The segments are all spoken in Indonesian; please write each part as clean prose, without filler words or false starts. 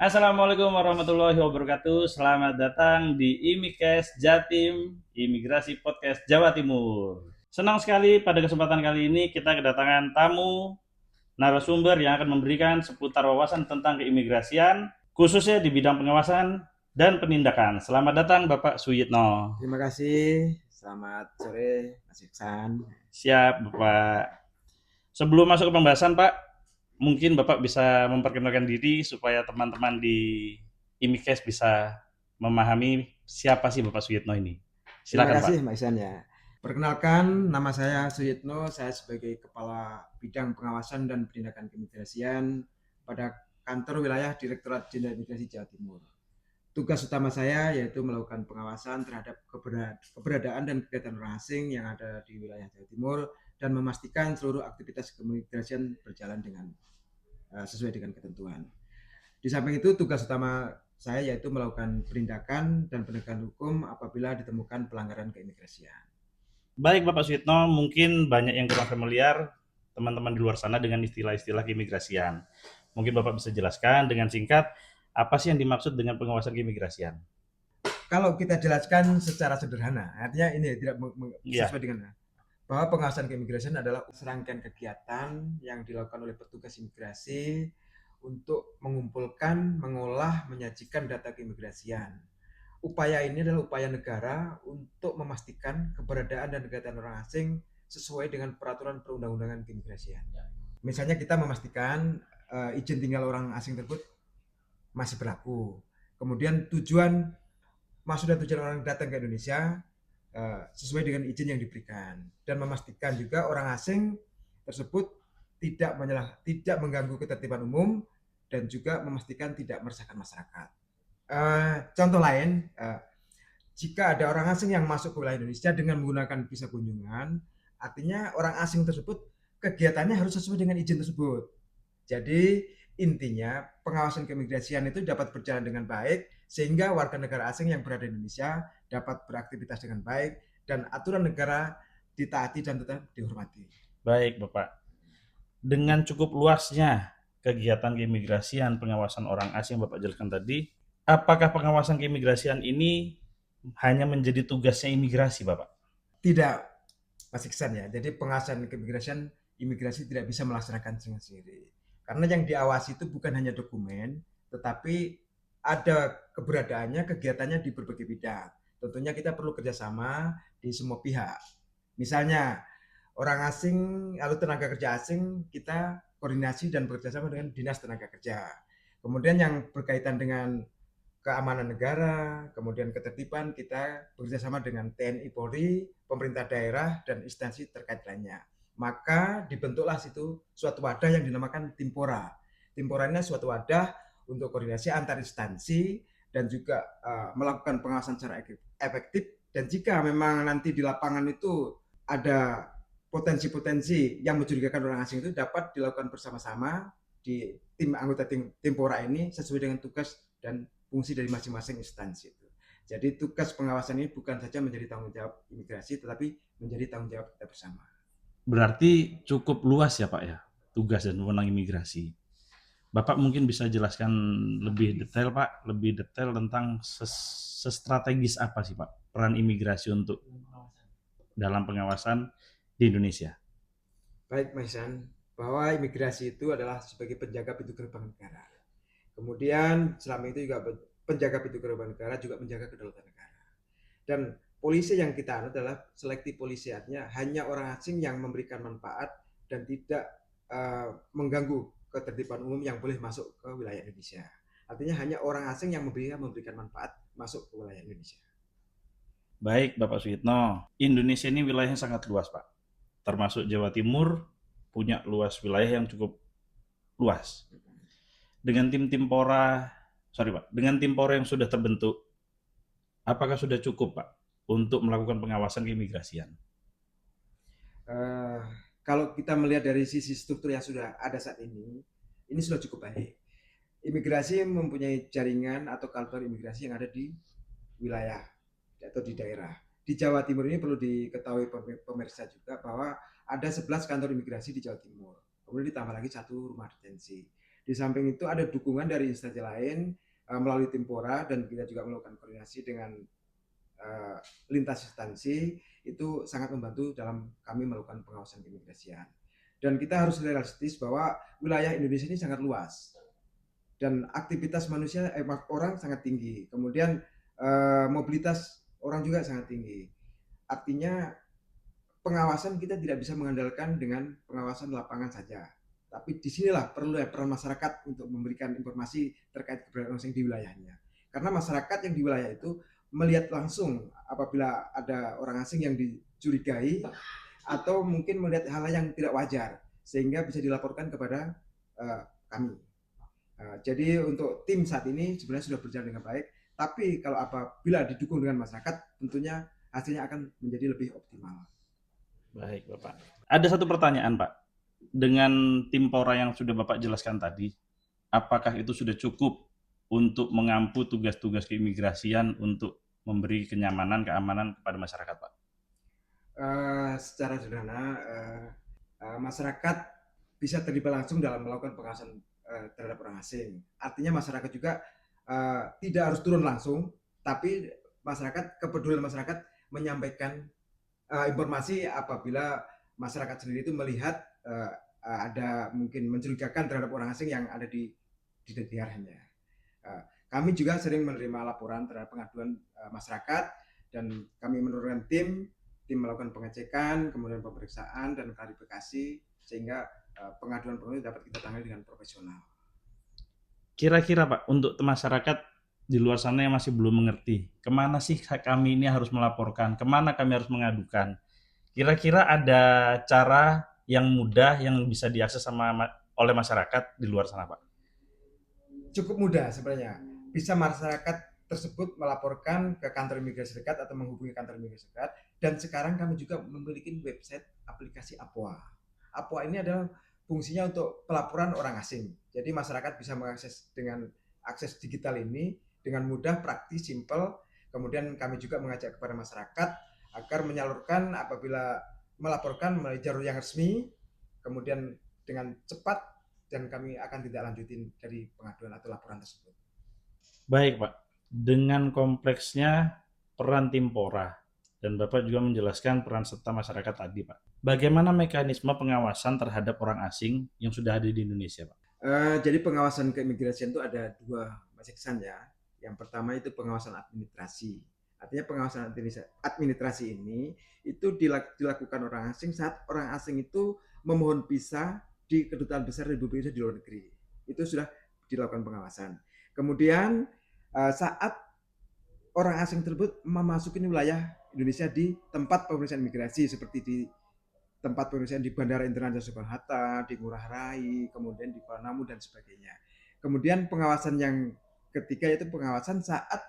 Assalamualaikum warahmatullahi wabarakatuh. Selamat datang di IMIKES Jatim, Imigrasi Podcast Jawa Timur. Senang sekali pada kesempatan kali ini kita kedatangan tamu narasumber yang akan memberikan seputar wawasan tentang keimigrasian, khususnya di bidang pengawasan dan penindakan. Selamat datang Bapak Suyitno. Terima kasih. Selamat sore, Mas Iksan. Siap Bapak. Sebelum masuk ke pembahasan Pak, mungkin Bapak bisa memperkenalkan diri supaya teman-teman di IMIKES bisa memahami siapa sih Bapak Suyitno ini. Terima Silakan Pak. kasih, Mas Iksan ya. Perkenalkan, nama saya Suyitno. Saya sebagai Kepala Bidang Pengawasan dan Penindakan Keimigrasian pada Kantor Wilayah Direktorat Jenderal Imigrasi Jawa Timur. Tugas utama saya yaitu melakukan pengawasan terhadap keberadaan dan kegiatan orang asing yang ada di wilayah Jawa Timur dan memastikan seluruh aktivitas keimigrasian berjalan dengan sesuai dengan ketentuan. Di samping itu, tugas utama saya yaitu melakukan penindakan dan penegakan hukum apabila ditemukan pelanggaran keimigrasian. Baik Bapak Suyitno, mungkin banyak yang kurang familiar teman-teman di luar sana dengan istilah-istilah keimigrasian. Mungkin Bapak bisa jelaskan dengan singkat apa sih yang dimaksud dengan pengawasan keimigrasian? Kalau kita jelaskan secara sederhana, artinya ini tidak Iya, sesuai dengan bahwa pengawasan keimigrasian adalah serangkaian kegiatan yang dilakukan oleh petugas imigrasi untuk mengumpulkan, mengolah, menyajikan data keimigrasian. Upaya ini adalah upaya negara untuk memastikan keberadaan dan kegiatan orang asing sesuai dengan peraturan perundang-undangan keimigrasian. Misalnya kita memastikan izin tinggal orang asing tersebut masih berlaku. Kemudian tujuan masuk dan tujuan orang datang ke Indonesia sesuai dengan izin yang diberikan dan memastikan juga orang asing tersebut tidak mengganggu ketertiban umum dan juga memastikan tidak meresahkan masyarakat. Contoh lain, jika ada orang asing yang masuk ke wilayah Indonesia dengan menggunakan visa kunjungan, artinya orang asing tersebut kegiatannya harus sesuai dengan izin tersebut. Jadi intinya pengawasan keimigrasian itu dapat berjalan dengan baik sehingga warga negara asing yang berada di Indonesia dapat beraktivitas dengan baik dan aturan negara ditaati dan tetap dihormati. baik Bapak. Dengan cukup luasnya kegiatan keimigrasian pengawasan orang asing yang Bapak jelaskan tadi, apakah pengawasan keimigrasian ini hanya menjadi tugasnya imigrasi, Bapak? Tidak, Mas Iksan ya. Jadi pengawasan keimigrasian imigrasi tidak bisa melaksanakan sendiri. Karena yang diawasi itu bukan hanya dokumen, tetapi ada keberadaannya, kegiatannya di berbagai bidang. Tentunya kita perlu kerjasama di semua pihak. Misalnya orang asing, lalu tenaga kerja asing, kita koordinasi dan bekerjasama dengan dinas tenaga kerja. Kemudian yang berkaitan dengan keamanan negara, kemudian ketertiban, kita bekerjasama dengan TNI Polri, pemerintah daerah, dan instansi terkait lainnya. Maka dibentuklah situ suatu wadah yang dinamakan Timpora. Timpora ini suatu wadah untuk koordinasi antar instansi dan juga melakukan pengawasan secara efektif. Dan jika memang nanti di lapangan itu ada potensi-potensi yang mencurigakan orang asing itu dapat dilakukan bersama-sama di tim anggota Timpora ini sesuai dengan tugas dan fungsi dari masing-masing instansi itu. Jadi tugas pengawasan ini bukan saja menjadi tanggung jawab imigrasi, tetapi menjadi tanggung jawab kita bersama. Berarti cukup luas ya Pak ya, tugas dan wewenang imigrasi. Bapak mungkin bisa jelaskan lebih detail Pak, lebih detail tentang sestrategis apa sih Pak peran imigrasi untuk dalam pengawasan di Indonesia. Baik Mas Isan, bahwa imigrasi itu adalah sebagai penjaga pintu gerbang negara. Kemudian selama itu juga penjaga pintu gerbang negara juga menjaga kedaulatan negara. Dan polisi yang kita anut adalah selektif polisi, artinya hanya orang asing yang memberikan manfaat dan tidak mengganggu ketertiban umum yang boleh masuk ke wilayah Indonesia. Artinya hanya orang asing yang memberikan manfaat masuk ke wilayah Indonesia. Baik Bapak Suyitno, Indonesia ini wilayahnya sangat luas Pak. Termasuk Jawa Timur punya luas wilayah yang cukup luas. Dengan tim Timpora, dengan Timpora yang sudah terbentuk, apakah sudah cukup Pak untuk melakukan pengawasan keimigrasian? Uh, Kalau kita melihat dari sisi struktur yang sudah ada saat ini sudah cukup baik. Imigrasi mempunyai jaringan atau kantor imigrasi yang ada di wilayah atau di daerah. Di Jawa Timur ini perlu diketahui pemirsa juga bahwa ada 11 kantor imigrasi di Jawa Timur. Kemudian ditambah lagi satu rumah detensi. Di samping itu ada dukungan dari instansi lain melalui Timpora, dan kita juga melakukan koordinasi dengan lintas instansi, itu sangat membantu dalam kami melakukan pengawasan keimigrasian. Dan kita harus realistis bahwa wilayah Indonesia ini sangat luas dan aktivitas manusia orang sangat tinggi, kemudian mobilitas orang juga sangat tinggi. Artinya pengawasan kita tidak bisa mengandalkan dengan pengawasan lapangan saja, tapi disinilah perlu peran masyarakat untuk memberikan informasi terkait keberadaan asing di wilayahnya. Karena masyarakat yang di wilayah itu melihat langsung apabila ada orang asing yang dicurigai atau mungkin melihat hal yang tidak wajar, sehingga bisa dilaporkan kepada kami. Jadi untuk tim saat ini sebenarnya sudah berjalan dengan baik, tapi kalau apabila didukung dengan masyarakat, tentunya hasilnya akan menjadi lebih optimal. Baik, Bapak. Ada satu pertanyaan, Pak. Dengan Timpora yang sudah Bapak jelaskan tadi, apakah itu sudah cukup untuk mengampu tugas-tugas keimigrasian untuk memberi kenyamanan, keamanan kepada masyarakat, Pak? Secara sederhana, masyarakat bisa terlibat langsung dalam melakukan pengawasan terhadap orang asing. Artinya masyarakat juga tidak harus turun langsung, tapi kepedulian masyarakat menyampaikan informasi apabila masyarakat sendiri itu melihat ada mungkin mencurigakan terhadap orang asing yang ada di daerahnya. Kami juga sering menerima laporan terhadap pengaduan masyarakat, dan kami menurunkan tim melakukan pengecekan, kemudian pemeriksaan dan klarifikasi, sehingga pengaduan dapat kita tangani dengan profesional. Kira-kira Pak, untuk masyarakat di luar sana yang masih belum mengerti, kemana sih kami ini harus melaporkan, kemana kami harus mengadukan? Kira-kira ada cara yang mudah yang bisa diakses oleh masyarakat di luar sana, Pak? Cukup mudah sebenarnya. Bisa masyarakat tersebut melaporkan ke kantor imigrasi dekat atau menghubungi kantor imigrasi dekat. Dan sekarang kami juga memiliki website aplikasi APOA. APOA ini adalah fungsinya untuk pelaporan orang asing. Jadi masyarakat bisa mengakses dengan akses digital ini dengan mudah, praktis, simple. Kemudian kami juga mengajak kepada masyarakat agar menyalurkan apabila melaporkan melalui jalur yang resmi, kemudian dengan cepat, dan kami akan tidak lanjutin dari pengaduan atau laporan tersebut. Baik Pak, dengan kompleksnya peran Timpora, dan Bapak juga menjelaskan peran serta masyarakat tadi Pak. Bagaimana mekanisme pengawasan terhadap orang asing yang sudah ada di Indonesia Pak? Jadi pengawasan keimigrasian itu ada dua seksan ya. Yang pertama itu pengawasan administrasi. Artinya pengawasan administrasi ini itu dilakukan orang asing saat orang asing itu memohon visa di kedutaan besar Republik Indonesia di luar negeri. Itu sudah dilakukan pengawasan. Kemudian saat orang asing tersebut memasuki wilayah Indonesia di tempat pemeriksaan imigrasi, seperti di tempat pemeriksaan di Bandara Internasional Soekarno-Hatta, di Ngurah Rai, kemudian di Kuala Namu dan sebagainya. Kemudian pengawasan yang ketiga yaitu pengawasan saat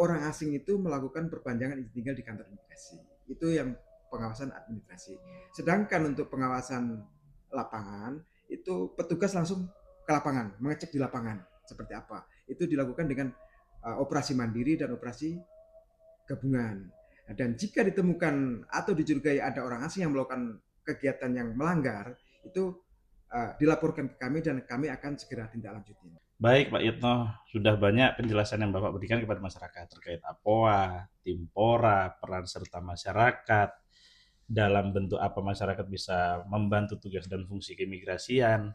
orang asing itu melakukan perpanjangan izin tinggal di kantor imigrasi. Itu yang pengawasan administrasi. Sedangkan untuk pengawasan lapangan itu petugas langsung ke lapangan, mengecek di lapangan seperti apa. Itu dilakukan dengan operasi mandiri dan operasi gabungan. Dan jika ditemukan atau dicurigai ada orang asing yang melakukan kegiatan yang melanggar, itu dilaporkan ke kami dan kami akan segera tindak lanjuti. Baik Pak Yitno, sudah banyak penjelasan yang Bapak berikan kepada masyarakat terkait APOA, Timpora, peran serta masyarakat, dalam bentuk apa masyarakat bisa membantu tugas dan fungsi keimigrasian.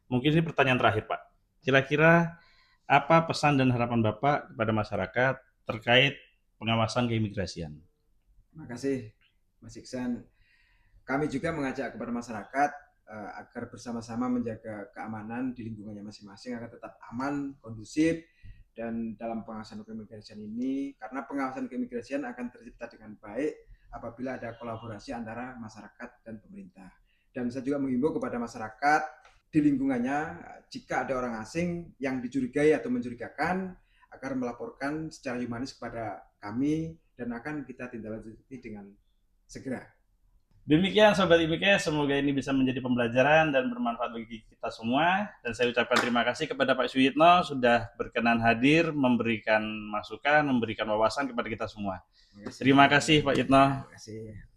Mungkin ini pertanyaan terakhir Pak. Kira-kira apa pesan dan harapan Bapak kepada masyarakat terkait pengawasan keimigrasian? Terima kasih Mas Iksan. Kami juga mengajak kepada masyarakat agar bersama-sama menjaga keamanan di lingkungannya masing-masing agar tetap aman, kondusif, dan dalam pengawasan keimigrasian ini, karena pengawasan keimigrasian akan tercipta dengan baik apabila ada kolaborasi antara masyarakat dan pemerintah. Dan saya juga mengimbau kepada masyarakat di lingkungannya, jika ada orang asing yang dicurigai atau mencurigakan, agar melaporkan secara humanis kepada kami dan akan kita tindak lanjuti dengan segera. Demikian Sobat IMIKES, semoga ini bisa menjadi pembelajaran dan bermanfaat bagi kita semua. Dan saya ucapkan terima kasih kepada Pak Suyitno sudah berkenan hadir, memberikan masukan, memberikan wawasan kepada kita semua. Terima kasih Pak Yitno. Terima kasih.